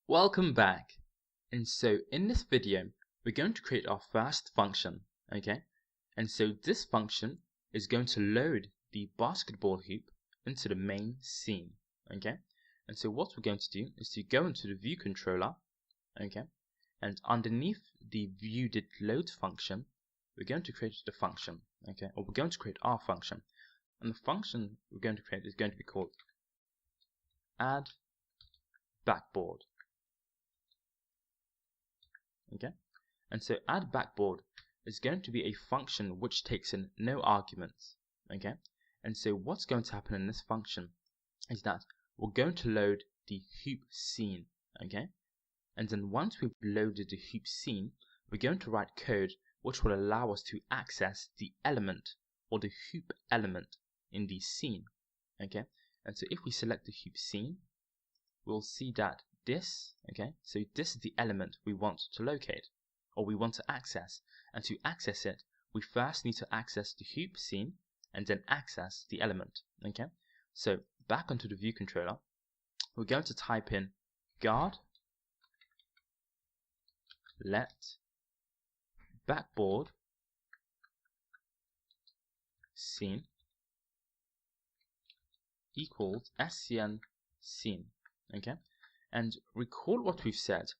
Welcome back. And so in this video, we're going to create our first function, okay? And so this function is going to load the basketball hoop into the main scene, okay? And so what we're going to do is to go into the view controller, okay? And underneath the viewDidLoad function, we're going to create the function, okay? Or we're going to create our function. And the function we're going to create is going to be called addBackboard. Okay, and so addBackboard is going to be a function which takes in no arguments. Okay, and so what's going to happen in this function is that we're going to load the hoop scene. Okay, and then once we've loaded the hoop scene, we're going to write code which will allow us to access the element or the hoop element in the scene. Okay, and so if we select the hoop scene, we'll see that this, okay, so this is the element we want to locate or we want to access, and to access it we first need to access the hoop scene and then access the element. Okay, so back onto the view controller, we're going to type in guard let backboard scene equals scn scene. Okay, and recall what we've said.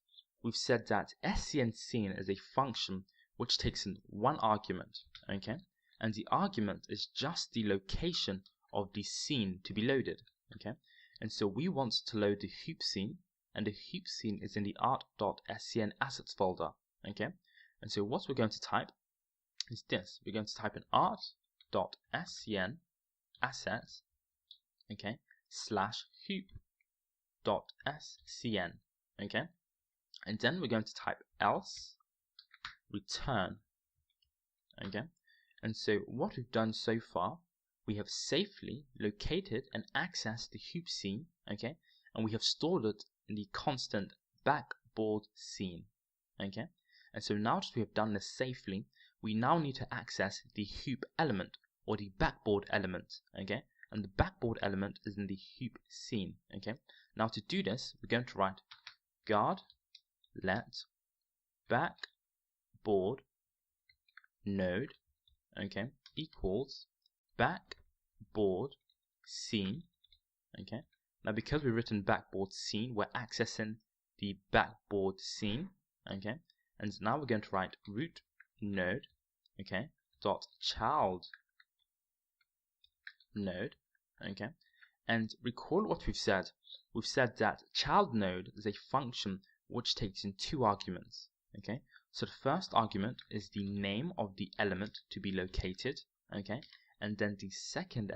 We've said that scn scene is a function which takes in one argument, okay, and the argument is just the location of the scene to be loaded. Okay, and so we want to load the hoop scene, and the hoop scene is in the art.scn assets folder. Okay, and so what we're going to type is this. We're going to type in art.scn assets, okay, /hoop.scn, okay, and then we're going to type else return. Okay, and so what we've done so far, we have safely located and accessed the hoop scene, okay, and we have stored it in the constant backboard scene. Okay, and so now that we have done this safely, we now need to access the hoop element or the backboard element. Okay, and the backboard element is in the hoop scene. Okay, now to do this, we're going to write guard let backboard node, okay, equals backboard scene. Okay, now because we've written backboard scene, we're accessing the backboard scene. Okay, and now we're going to write root node, okay, dot child node. Okay, and recall what we've said. We've said that child node is a function which takes in two arguments. Okay, so the first argument is the name of the element to be located. Okay, and then the second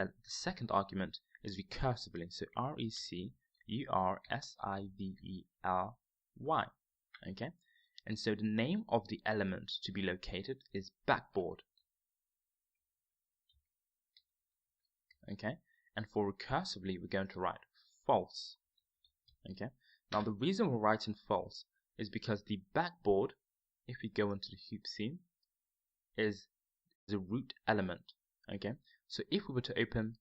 argument is recursively, so recursively. Okay, and so the name of the element to be located is backboard. Okay, and for recursively we're going to write false. Okay, now the reason we're writing false is because the backboard, if we go into the hoop scene, is the root element. Okay, so if we were to open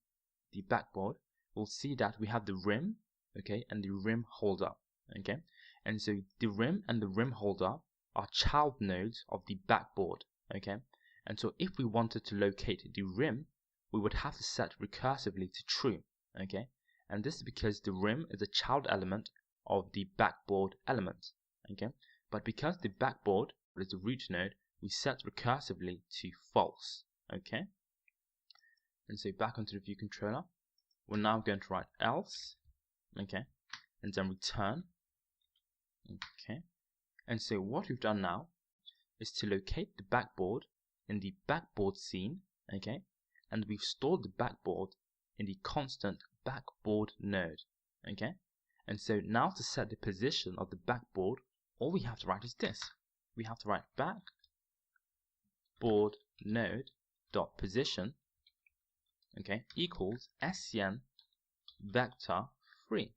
the backboard, we'll see that we have the rim, okay, and the rim holder. Okay, and so the rim and the rim holder are child nodes of the backboard. Okay, and so if we wanted to locate the rim, we would have to set recursively to true. Okay, and this is because the rim is a child element of the backboard element. Okay, but because the backboard is the root node, we set recursively to false. Okay, and so back onto the view controller, we're now going to write else, okay, and then return. Okay, and so what we've done now is to locate the backboard in the backboard scene. Okay, and we've stored the backboard in the constant backboard node. Okay, and so now to set the position of the backboard, all we have to write is this. We have to write backboard node dot position, okay, equals scn vector 3.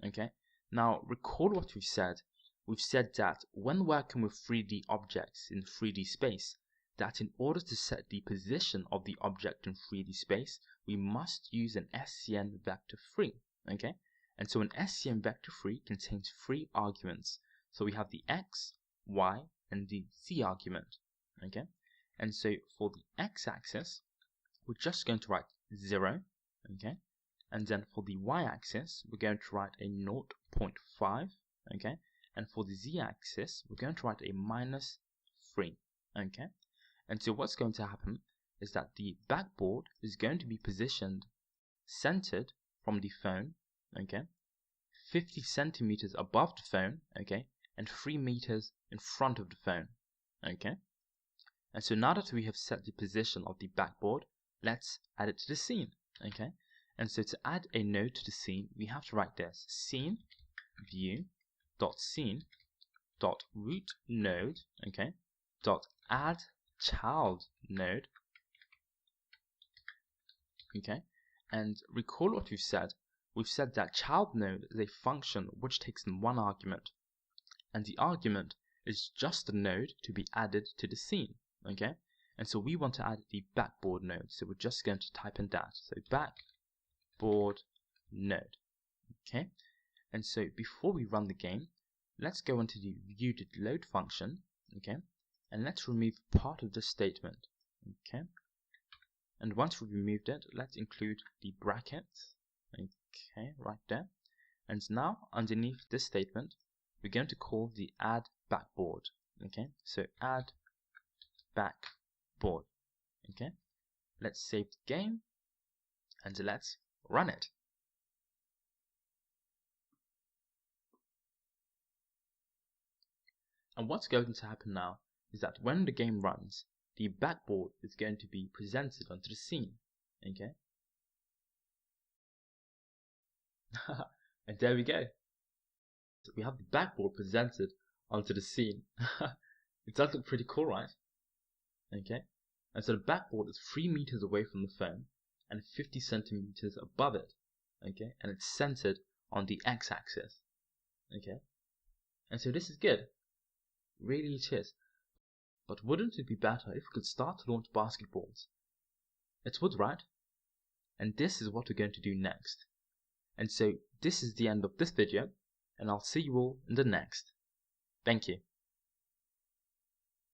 Okay, now recall what we've said. We've said that when working with 3D objects in 3D space, that in order to set the position of the object in 3D space, we must use an scn vector 3. Okay, And so an SCM vector3 contains 3 arguments. So we have the x, y, and the z argument. Okay, and so for the x-axis, we're just going to write 0. Okay, and then for the y-axis, we're going to write a 0.5. Okay, and for the z-axis, we're going to write a -3. Okay, and so what's going to happen is that the backboard is going to be positioned centered from the phone, okay, 50 centimeters above the phone, okay, and 3 meters in front of the phone, okay. And so now that we have set the position of the backboard, let's add it to the scene, okay. And so to add a node to the scene, we have to write this: scene view dot scene dot root node, okay, dot add child node, okay. And recall what we've said. We've said that child node is a function which takes in 1 argument, and the argument is just a node to be added to the scene, okay. And so we want to add the backboard node, so we're just going to type in that, so backboard node, okay. And so before we run the game, let's go into the viewDidLoad function, okay, and let's remove part of this statement, okay. And once we've removed it, let's include the brackets, okay, right there. And now underneath this statement, we're going to call the addBackboard, okay. So addBackboard, okay. Let's save the game and let's run it. And what's going to happen now is that when the game runs, the backboard is going to be presented onto the scene, okay. And there we go. So we have the backboard presented onto the scene. It does look pretty cool, right? Okay. And so the backboard is 3 meters away from the phone and 50 centimeters above it, okay. And it's centered on the x-axis, okay. And so this is good. Really it is. But wouldn't it be better if we could start to launch basketballs? It would, right? And this is what we're going to do next. And so this is the end of this video, and I'll see you all in the next. Thank you.